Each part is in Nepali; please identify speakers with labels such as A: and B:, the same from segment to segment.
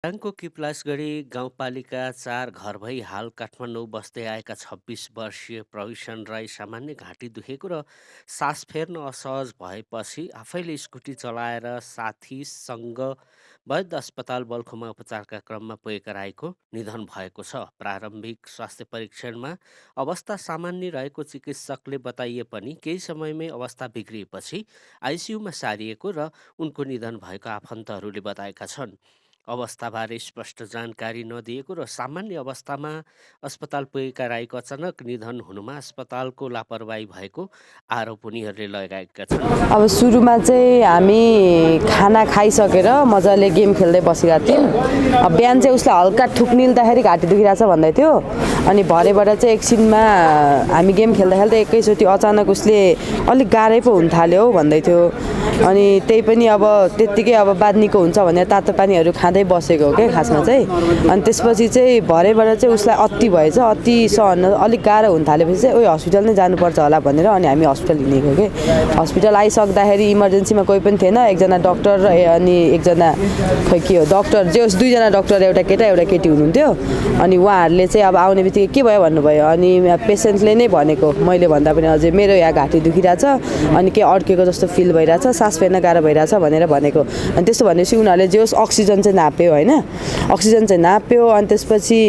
A: दाङको किपलासगढी गाउँपालिका ४ घर भई हाल काठमाडौँ बस्दै आएका 26 वर्षीय प्रविशन राई सामान्य घाँटी दुखेको र सास फेर्न असहज भएपछि आफैले स्कुटी चलाएर साथीसँग वैद्य अस्पताल बल्खुमा उपचारका क्रममा पुगेको निधन भएको छ। प्रारम्भिक स्वास्थ्य परीक्षणमा अवस्था सामान्य रहेको चिकित्सकले बताइए पनि केही समयमै अवस्था बिग्रिएपछि आइसियुमा सारिएको र उनको निधन भएको आफन्तहरूले बताएका छन्। अवस्थाबारे स्पष्ट जानकारी नदिएको र सामान्य अवस्थामा अस्पताल पुगेका राईको अचानक निधन हुनुमा अस्पतालको लापरवाही भएको आरोप उनीहरूले लगाएका छन्।
B: अब सुरुमा चाहिँ हामी खाना खाइसकेर मजाले गेम खेल्दै बसेका थियौँ। अब बिहान चाहिँ उसलाई हल्का ठुक निल्दाखेरि घाँटी दुखिरहेछ भन्दै थियो। अनि भरेबाट चाहिँ एकछिनमा हामी गेम खेल्दा खेल्दै एकैचोटि अचानक उसले अलिक गाह्रै पो हुन थाल्यो भन्दै थियो। अनि त्यही पनि अब त्यत्तिकै अब बाँध्नीको हुन्छ भनेर तातो पानीहरू खाँदै बसेको हो क्या खासमा चाहिँ। अनि त्यसपछि चाहिँ भरेबाट चाहिँ उसलाई अति भएछ, अति सहन अलिक गाह्रो हुन थालेपछि चाहिँ हस्पिटल नै जानुपर्छ होला भनेर अनि हामी हस्पिटल हिँडेको के। हस्पिटल आइसक्दाखेरि इमर्जेन्सीमा कोही पनि थिएन, एकजना डक्टर र अनि एकजना खै के हो डक्टर जे होस् दुईजना डक्टर एउटा केटा एउटा केटी हुनुहुन्थ्यो। अनि उहाँहरूले चाहिँ अब आउने बित्तिकै के भयो भन्नुभयो। अनि पेसेन्टले नै भनेको मैले भन्दा पनि अझै मेरो यहाँ घाँटी दुखिरहेछ अनि के अड्केको जस्तो फिल भइरहेछ, सास फेर्न गाह्रो भइरहेछ भनेर भनेको। अनि त्यस्तो भनेपछि उनीहरूले जे होस् अक्सिजन चाहिँ नाप्यो होइन, अक्सिजन चाहिँ नाप्यो। अनि त्यसपछि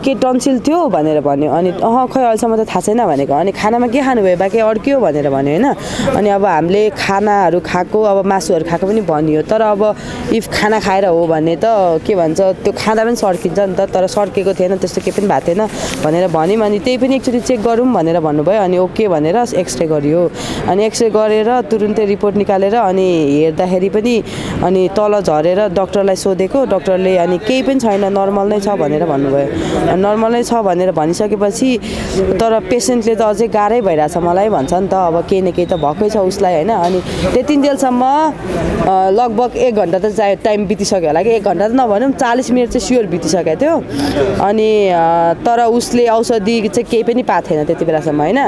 B: के टन्सिल थियो भनेर भन्यो। अनि खै अहिलेसम्म त थाहा छैन भनेको। अनि खानामा के खानुभयो बाँकी अड्कियो भनेर भन्यो होइन। अनि अब हामीले खानाहरू खाएको अब मासुहरू खाएको पनि भनियो, तर अब इफ खाना खाएर हो भने त के भन्छ त्यो खाँदा पनि सर्किन्छ नि त, तर सर्केको थिएन त्यस्तो केही पनि भएको थिएन भनेर भन्यौँ। अनि त्यही पनि एकचोटि चेक गरौँ भनेर भन्नुभयो। अनि ओके भनेर एक्सरे गरियो। अनि एक्सरे गरेर तुरुन्तै रिपोर्ट निकालेर अनि हेर्दाखेरि पनि अनि तल झरेर डक्टरलाई सोधेको, डक्टरले अनि केही पनि छैन नर्मल नै छ भनेर भन्नुभयो। नर्मल नै छ भनेर भनिसकेपछि तर पेसेन्टले त अझै गाह्रै भइरहेछ मलाई भन्छ नि त, अब केही न केही त भएकै छ उसलाई होइन। अनि त्यति जेलसम्म लगभग 1 घन्टा त टाइम बितिसक्यो होला कि, 1 घन्टा त नभनौँ 40 मिनट चाहिँ स्योर बितिसकेको थियो। अनि तर उसले औषधि चाहिँ केही पनि पाएको थिएन त्यति बेलासम्म होइन।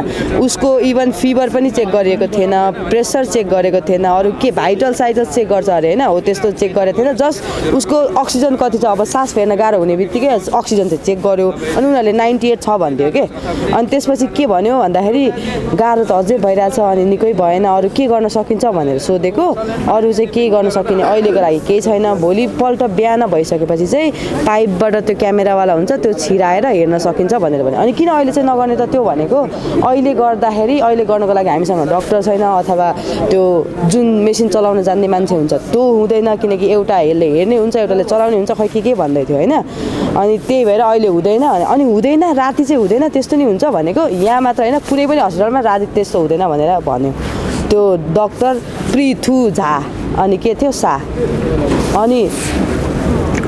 B: उसको इभन फिभर पनि चेक गरिएको थिएन, प्रेसर चेक गरेको थिएन, अरू के भाइटल साइन्स चेक गर्छ अरे होइन, हो त्यस्तो चेक गरेको थिएन। जस्ट उसको अक्सिजन कति छ अब सास फेर्न गाह्रो हुने बित्तिकै अक्सिजन चाहिँ चेक गर्यो। अनि उनीहरूले 98 छ भनिदियो कि। अनि त्यसपछि के भन्यो भन्दाखेरि गाह्रो त अझै भइरहेछ अनि निकै भएन, अरू के गर्न सकिन्छ भनेर सोधेको। अरू चाहिँ केही गर्न सकिने अहिलेको लागि केही छैन, भोलिपल्ट बिहान भइसकेपछि चाहिँ पाइपबाट त्यो क्यामेरावाला हुन्छ त्यो छिराएर हेर्न सकिन्छ भनेर भन्यो। अनि किन अहिले चाहिँ नगर्ने त त्यो भनेको अहिले गर्दाखेरि अहिले गर्नको लागि हामीसँग डक्टर छैन अथवा त्यो जुन मेसिन चलाउन जान्ने मान्छे हुन्छ त्यो हुँदैन, किनकि एउटा हेर्ने हुन्छ एउटाले चलाउने हुन्छ खै के भन्दै थियो होइन। अनि त्यही भएर अहिले हुँदैन। अनि हुँदैन राति चाहिँ हुँदैन त्यस्तो नि हुन्छ भनेको, यहाँ मात्र होइन कुनै पनि हस्पिटलमा राति त्यस्तो हुँदैन भनेर भन्यो त्यो डक्टर पृथु झा अनि के थियो शाह।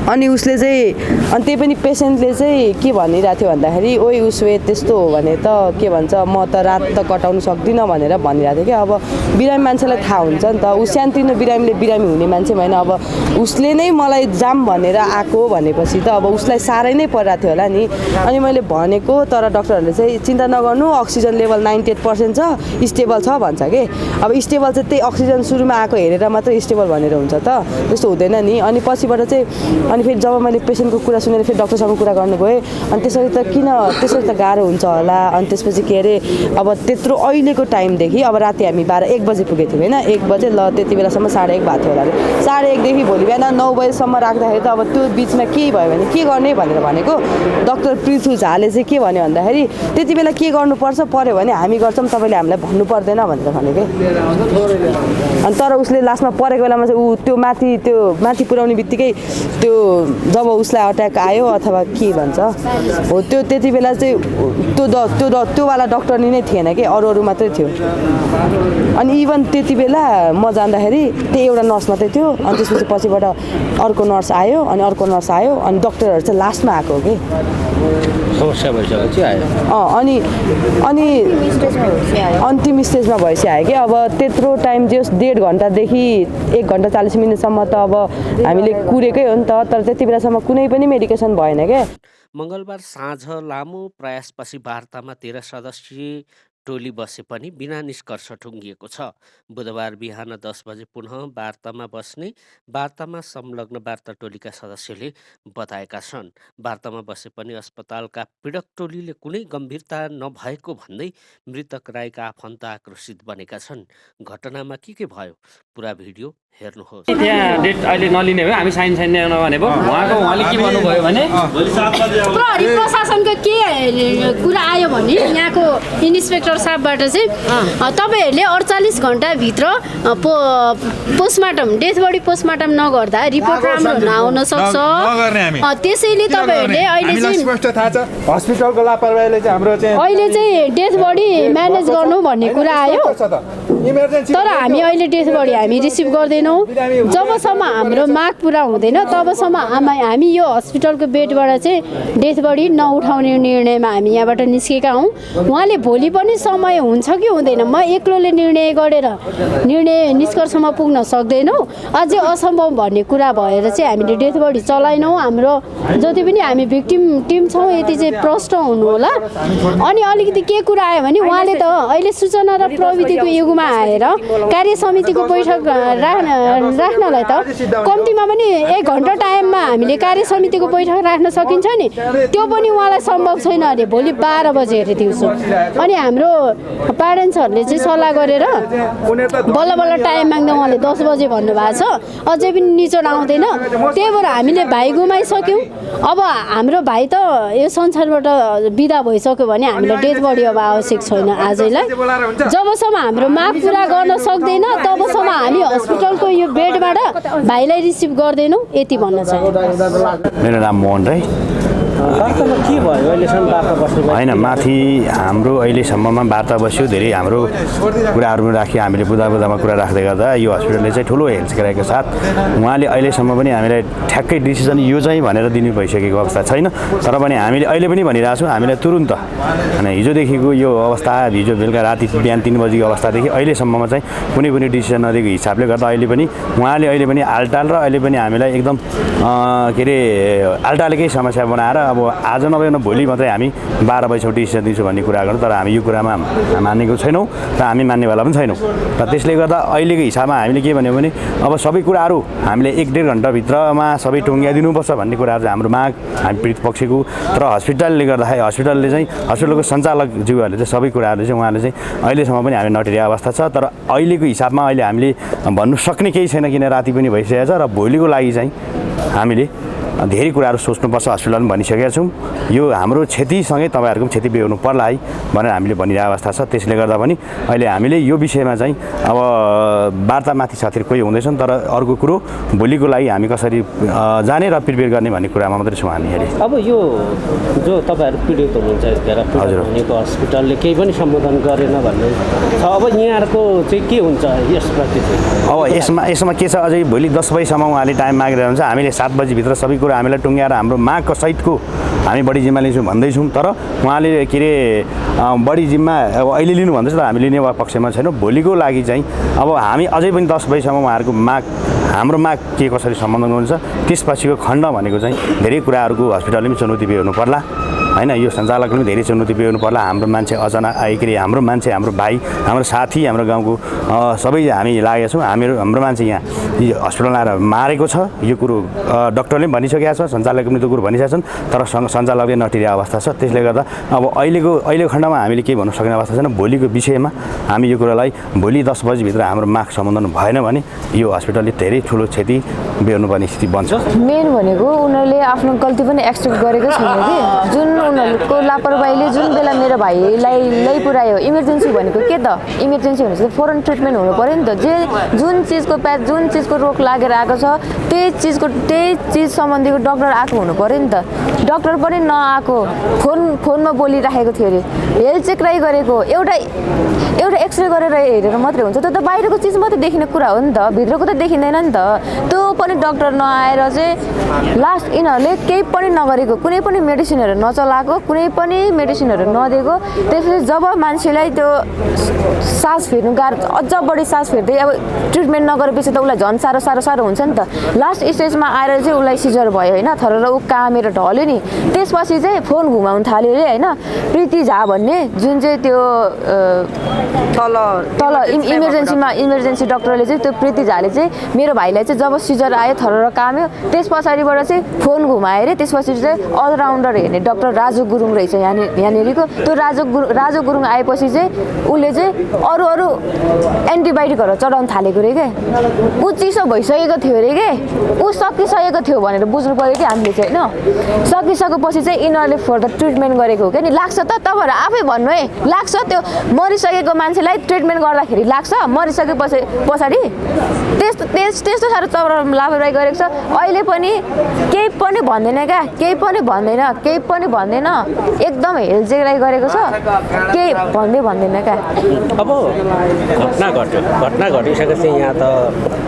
B: अनि उसले चाहिँ अनि त्यही पनि पेसेन्टले चाहिँ के भनिरहेको थियो भन्दाखेरि ओइ उसले त्यस्तो हो भने त के भन्छ म त रात त कटाउनु सक्दिनँ भनेर भनिरहेको थियो कि। अब बिरामी मान्छेलाई थाहा हुन्छ नि त, ऊ सानोतिनो बिरामी हुने मान्छे होइन। अब उसले नै मलाई जाम भनेर आएको भनेपछि त अब उसलाई साह्रै नै परिरहेको थियो होला नि। अनि मैले भनेको तर डक्टरहरूले चाहिँ चिन्ता नगर्नु अक्सिजन लेभल 98% छ, स्टेबल छ भन्छ कि। अब स्टेबल चाहिँ त्यही अक्सिजन सुरुमा आएको हेरेर मात्रै स्टेबल भनेर हुन्छ त, त्यस्तो हुँदैन नि। अनि पछिबाट चाहिँ अनि फेरि जब मैले पेसेन्टको कुरा सुनेर फेरि डक्टरसँग कुरा गर्नु गएँ। अनि त्यसरी त किन त्यसरी त गाह्रो हुन्छ होला। अनि त्यसपछि के अरे अब त्यत्रो अहिलेको टाइमदेखि अब राति हामी 12-1 बजे पुगेको थियौँ होइन, 1 बजे ल त्यति बेलासम्म 1:30 भएको थियो होला अरे। 1:30देखि भोलि बिहान 9 बजेसम्म राख्दाखेरि त अब त्यो बिचमा केही भयो भने के गर्ने भनेर भनेको। डक्टर पृथु झाले चाहिँ के भन्यो भन्दाखेरि त्यति बेला के गर्नुपर्छ पर्यो भने हामी गर्छौँ तपाईँले हामीलाई भन्नु पर्दैन भनेर भने कि। अनि तर उसले लास्टमा परेको बेलामा चाहिँ ऊ त्यो माथि पुर्याउने बित्तिकै त्यो जब उसलाई अट्याक आयो अथवा के भन्छ हो त्यो त्यति बेला चाहिँ त्योवाला डक्टर नै थिएन कि, अरू मात्रै थियो। अनि इभन त्यति बेला म जाँदाखेरि त्यही एउटा नर्स मात्रै थियो। अनि त्यसपछि पछिबाट अर्को नर्स आयो अनि डक्टरहरू चाहिँ लास्टमा आएको कि
A: समस्या भइसकेपछि आयो।
B: अनि अन्तिम स्टेजमा भएपछि आयो कि। अब त्यत्रो टाइम जे 1.5 घन्टादेखि 1 घन्टा 40 मिनटसम्म त अब हामीले कुरेकै हो नि त, तर त्यति बेलासम्म कुनै पनि मेडिकेसन भएन क्या।
A: मङ्गलबार साँझ लामो प्रयासपछि वार्तामा 13 सदस्यीय टोली बसे पनि बिना निष्कर्ष टुङ्गिएको छ। बुधबार बिहान 10 बजे पुनः वार्तामा बस्ने वार्तामा संलग्न वार्ता टोलीका सदस्यले बताएका छन्। वार्तामा बसे पनि अस्पतालका पीडक टोलीले कुनै गम्भीरता नभएको भन्दै मृतक राईका आफन्त आक्रोशित बनेका छन्। घटनामा के भयो पुरा भिडियो हेर्नुहोस्।
C: त्यहाँ डेट अहिले नलिने भयो, हामी साइन नभने भयो। उहाँले के भन्नुभयो भने
D: प्रहरी प्रशासनको के कुरा आयो भने यहाँको इन्सपेक्टर साहबबाट चाहिँ तपाईँहरूले 48 घन्टाभित्र पोस्टमार्टम डेथ बडी पोस्टमार्टम नगर्दा रिपोर्ट राम्रो नआउन सक्छ। त्यसैले तपाईँहरूले अहिले चाहिँ
E: स्पष्ट थाहा छ हस्पिटलको लापरवाहीले चाहिँ हाम्रो चाहिँ
D: अहिले चाहिँ डेथ बडी म्यानेज गर्नु भन्ने कुरा आयो। तर हामी अहिले डेथ बडी हामी रिसिभ गर्दैनौँ। जबसम्म हाम्रो माग पुरा हुँदैन तबसम्म हामी यो हस्पिटलको बेडबाट चाहिँ डेथ बडी नउठाउने निर्णयमा हामी यहाँबाट निस्केका हौँ। उहाँले भोलि पनि समय हुन्छ कि हुँदैन, म एक्लोले निर्णय गरेर निष्कर्षमा पुग्न सक्दैनौँ। अझै असम्भव भन्ने कुरा भएर चाहिँ हामीले डेथ बडी चलाएनौँ। हाम्रो जति पनि हामी भिक्टिम टिम छौँ यति चाहिँ प्रष्ट हुनु होला। अनि अलिकति के कुरा आयो भने उहाँले त अहिले सूचना र प्रविधिको युगमा आएर कार्य समितिको बैठक राख्नलाई त कम्तीमा पनि 1 घन्टा टाइममा हामीले कार्य समितिको बैठक राख्न सकिन्छ नि, त्यो पनि उहाँलाई सम्भव छैन अरे। भोलि 12 बजे अरे दिउँसो। अनि हाम्रो प्यारेन्ट्सहरूले चाहिँ सल्लाह गरेर बल्ल बल्ल टाइम माग्दा उहाँले 10 बजे भन्नुभएको छ। अझै पनि निचोड आउँदैन। त्यही भएर हामीले भाइ गुमाइसक्यौँ। अब हाम्रो भाइ त यो संसारबाट बिदा भइसक्यो भने हामीलाई डेथ बडी अब आवश्यक छैन आजैलाई। जबसम्म हाम्रो माग पुरा गर्न सक्दैन तबसम्म हामी हस्पिटलको यो बेडबाट भाइलाई रिसिभ गर्दैनौँ, यति भन्न चाहन्छु।
F: मेरो नाम मोहन राई।
C: के भयो अहिलेसम्म वार्ता बस्नु?
F: होइन, माथि हाम्रो अहिलेसम्ममा वार्ता बस्यो। धेरै हाम्रो कुराहरू राख्यो। हामीले बुदामा कुरा राख्दै गर्दा यो हस्पिटलले चाहिँ ठुलो हेल्थ केयरको साथ उहाँले अहिलेसम्म पनि हामीलाई ठ्याक्कै डिसिजन यो चाहिँ भनेर दिनु भइसकेको अवस्था छैन। तर पनि हामीले अहिले पनि भनिरहेको छौँ हामीलाई तुरुन्त होइन हिजोदेखिको यो अवस्था, हिजो बेलुका राति बिहान 3 बजीको अवस्थादेखि अहिलेसम्ममा चाहिँ कुनै डिसिजन नदिएको हिसाबले गर्दा अहिले पनि उहाँले अहिले पनि आलटाल र अहिले पनि हामीलाई एकदम के अरे आलटालकै समस्या बनाएर अब आज नभए भोलि मात्रै हामी 12 बजीसम्म डिसिजन दिन्छु भन्ने कुरा गर्नु। तर हामी यो कुरामा मानेको छैनौँ र हामी मान्नेवाला पनि छैनौँ। र त्यसले गर्दा अहिलेको हिसाबमा हामीले के भन्यो भने अब सबै कुराहरू हामीले 1-1.5 घन्टाभित्रमा सबै टुङ्ग्याइदिनुपर्छ भन्ने कुराहरू हाम्रो माग हामी पीडित पक्षको। तर हस्पिटलले गर्दाखेरि हस्पिटलको सञ्चालकज्यूहरूले चाहिँ सबै कुराहरू चाहिँ उहाँले चाहिँ अहिलेसम्म पनि हामी नटिरहेको अवस्था छ। तर अहिलेको हिसाबमा अहिले हामीले भन्नु सक्ने केही छैन किन राति पनि भइसकेको छ। र भोलिको लागि चाहिँ हामीले धेरै कुराहरू सोच्नुपर्छ हस्पिटलमा भनिसकेका छौँ। यो हाम्रो क्षतिसँगै तपाईँहरूको पनि क्षति बेहोर्नु पर्ला है भनेर हामीले भनिरहेको अवस्था छ। त्यसले गर्दा पनि अहिले हामीले यो विषयमा चाहिँ अब वार्तामाथि साथीहरू कोही हुँदैछन्। तर अर्को कुरो भोलिको लागि हामी कसरी जाने र प्रिपेयर गर्ने भन्ने कुरामा मात्रै छौँ हामी अहिले।
A: अब यो जो तपाईँहरू पीडित हुनुहुन्छ
F: हजुर
A: भनेको हस्पिटलले केही पनि सम्बोधन गरेन भन्ने छ। अब यहाँहरूको चाहिँ के हुन्छ यसप्रति चाहिँ?
F: अब यसमा के छ, अझै भोलि 10 बजीसम्म उहाँले टाइम मागिरहेको हुन्छ। हामीले 7 बजीभित्र सबै कुरा हामीलाई टुङ्ग्याएर हाम्रो मागको सहितको हामी बढी जिम्मा लिन्छौँ भन्दैछौँ। तर उहाँले के अरे बढी जिम्मा अब अहिले लिनु भन्दैछ तर हामी लिने पक्षमा छैनौँ। भोलिको लागि चाहिँ अब हामी अझै पनि 10 बजीसम्म उहाँहरूको हाम्रो माग के कसरी सम्बन्धन हुन्छ त्यसपछिको खण्ड भनेको चाहिँ धेरै कुराहरूको हस्पिटलले पनि चुनौती बेहोर्नु पर्ला होइन। यो सञ्चालकले पनि धेरै चुनौती बेहोर्नु पर्ला। हाम्रो मान्छे अचानक आइकरी हाम्रो मान्छे, हाम्रो भाइ, हाम्रो साथी, हाम्रो गाउँको सबै हामी लागेका छौँ। हाम्रो मान्छे यहाँ हस्पिटलमा आएर मारेको छ। यो कुरो डक्टरले पनि भनिसकेका छ, सञ्चालकले पनि त्यो कुरो भनिसकेका छन्। तर सञ्चालकले नटिरहेको अवस्था छ। त्यसले गर्दा अब अहिलेको खण्डमा हामीले केही भन्न सक्ने अवस्था छैन। भोलिको विषयमा हामी यो कुरालाई भोलि 10 बजीभित्र हाम्रो माग सम्बन्धन भएन भने यो हस्पिटलले धेरै ठुलो क्षति बेहोर्नुपर्ने स्थिति बन्छ।
G: मेन भनेको उनीहरूले आफ्नो गल्ती पनि एक्सेप्ट गरेको छैन कि जुन उनीहरूको लापरवाहीले जुन बेला मेरो भाइलाई ल्याइपुर्यायो। इमर्जेन्सी भनेको के त? इमर्जेन्सी भनेको फौरन ट्रिटमेन्ट हुनु पऱ्यो नि त। जुन चिजको रोग लागेर आएको छ त्यही चिज सम्बन्धीको डक्टर आएको हुनु पऱ्यो नि त। डक्टर पनि नआएको, फोनमा बोलिराखेको थियो अरे। हेल्थ चेक गरेको एउटा एक्सरे गरेर हेरेर मात्रै हुन्छ? त्यो त बाहिरको चिज मात्रै देखिने कुरा हो नि त, भित्रको त देखिँदैन नि त। त्यो पनि डक्टर नआएर चाहिँ लास्ट यिनीहरूले केही पनि नगरेको, कुनै पनि मेडिसिनहरू नचलाएको, कुनै पनि मेडिसिनहरू नदिएको। त्यसपछि जब मान्छेलाई त्यो सास फेर्नु गाह्रो, अझ बढी सास फेर्दै अब ट्रिटमेन्ट नगरेपछि त उसलाई झन् साह्रो हुन्छ नि त। लास्ट स्टेजमा आएर चाहिँ उसलाई सिजर भयो होइन, थर ऊ कामेर ढल्यो नि। त्यसपछि चाहिँ फोन घुमाउनु थाल्यो अरे होइन। प्रीति झा भन्ने भन्ने जुन चाहिँ त्यो तल इमर्जेन्सी डक्टरले चाहिँ त्यो प्रीति झाले चाहिँ मेरो भाइलाई चाहिँ जब सिजर आयो थर काम्यो त्यस पछाडिबाट चाहिँ फोन घुमाएर त्यसपछि चाहिँ अलराउन्डर हेर्ने डाक्टर राजु गुरुङ रहेछ यहाँनिरको त्यो राजु गुरुङ आएपछि चाहिँ उसले चाहिँ अरू एन्टिबायोटिकहरू चढाउन थालेको रे के ऊ चिसो भइसकेको थियो अरे के ऊ सकिसकेको थियो भनेर बुझ्नु पऱ्यो कि हामीले चाहिँ होइन सकिसकेपछि चाहिँ यिनीहरूले फर्दर ट्रिटमेन्ट गरेको हो क्या नि लाग्छ त तपाईँहरू आफै भन्नु है लाग्छ त्यो मरिसकेको मान्छेलाई ट्रिटमेन्ट गर्दाखेरि लाग्छ मरिसकेपछि पछाडि त्यस्तो साह्रो लापरवाही गरेको छ अहिले पनि केही पनि भन्दैन क्या केही पनि भन्दैन एकदम हेलचेक्राइ गरेको छ केही भन्दैन क्या
A: अब घटना घटिसकेपछि यहाँ त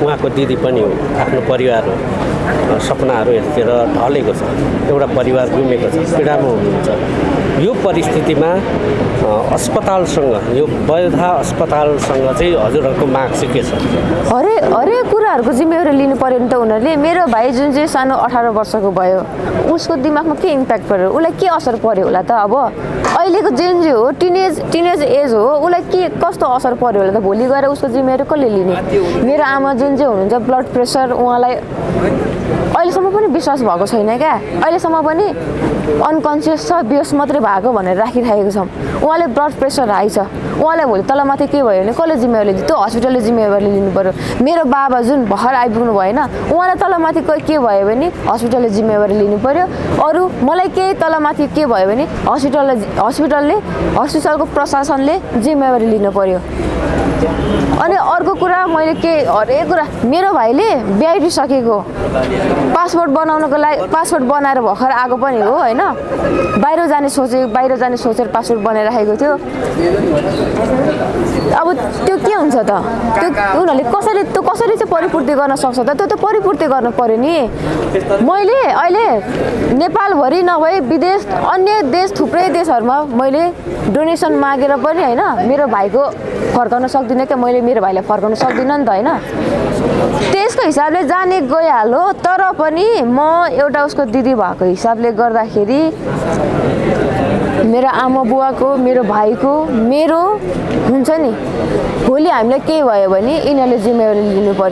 A: उहाँको दिदी पनि हो आफ्नो परिवार हो सपनाहरू हेरेर ढलेको छ एउटा परिवार गुमेको छ पीडामा हुनुहुन्छ यो परिस्थितिमा अस्पतालसँग यो वैधा अस्पतालसँग चाहिँ हजुरहरूको माग चाहिँ के छ
G: हरेक कुराहरूको जिम्मेवारी लिनु पर्यो नि त उनीहरूले मेरो भाइ जुन चाहिँ सानो 18 वर्षको भयो उसको दिमागमा के इम्प्याक्ट पर्यो उसलाई के असर पर्यो होला त अब अहिलेको जेन हो टिनेज एज हो उसलाई के कस्तो असर पर्यो होला त भोलि गएर उसको जिम्मेवारी कसले लिने मेरो आमा जुन चाहिँ हुनुहुन्छ ब्लड प्रेसर उहाँलाई अहिलेसम्म पनि विश्वास भएको छैन क्या अहिलेसम्म पनि अनकन्सियस छ बेहोस मात्रै भएको भनेर राखिरहेको छौँ उहाँले ब्लड प्रेसर हाई छ उहाँलाई भोलि तलमाथि के भयो भने कसले जिम्मेवारी लिन्छ त्यो हस्पिटलले जिम्मेवारी लिनु पर्यो मेरो बाबा जुन भर्खर आइपुग्नु भएन उहाँलाई तलमाथि के भयो भने हस्पिटलले जिम्मेवारी लिनु पर्यो अरू मलाई केही तलमाथि के भयो भने हस्पिटलको प्रशासनले जिम्मेवारी लिनु पर्यो अनि अर्को कुरा मैले हरेक कुरा मेरो भाइले ब्याइसकेको पासपोर्ट पासपोर्ट बनाएर भर्खर आएको पनि हो होइन बाहिर जाने सोचेर पासपोर्ट बनाइराखेको थियो अब त्यो के हुन्छ त त्यो उनीहरूले कसरी चाहिँ परिपूर्ति गर्न सक्छ त त्यो परिपूर्ति गर्नु पर्यो नि मैले अहिले नेपालभरि नभए विदेश अन्य देश थुप्रै देशहरूमा मैले डोनेसन मागेर पनि होइन मेरो भाइको फर्काउन सक्दिनँ क्या मैले मेरो भाइलाई फर्काउन सक्दिनँ नि त होइन त्यसको हिसाबले जाने गइहाल्यो तर पनि म एउटा उसको दिदी भएको हिसाबले गर्दाखेरि मेरो आमा बुवाको मेरो भाइको मेरो हुन्छ नि भोलि हामीलाई केही भयो भने यिनीहरूले जिम्मेवारी लिनु पर्यो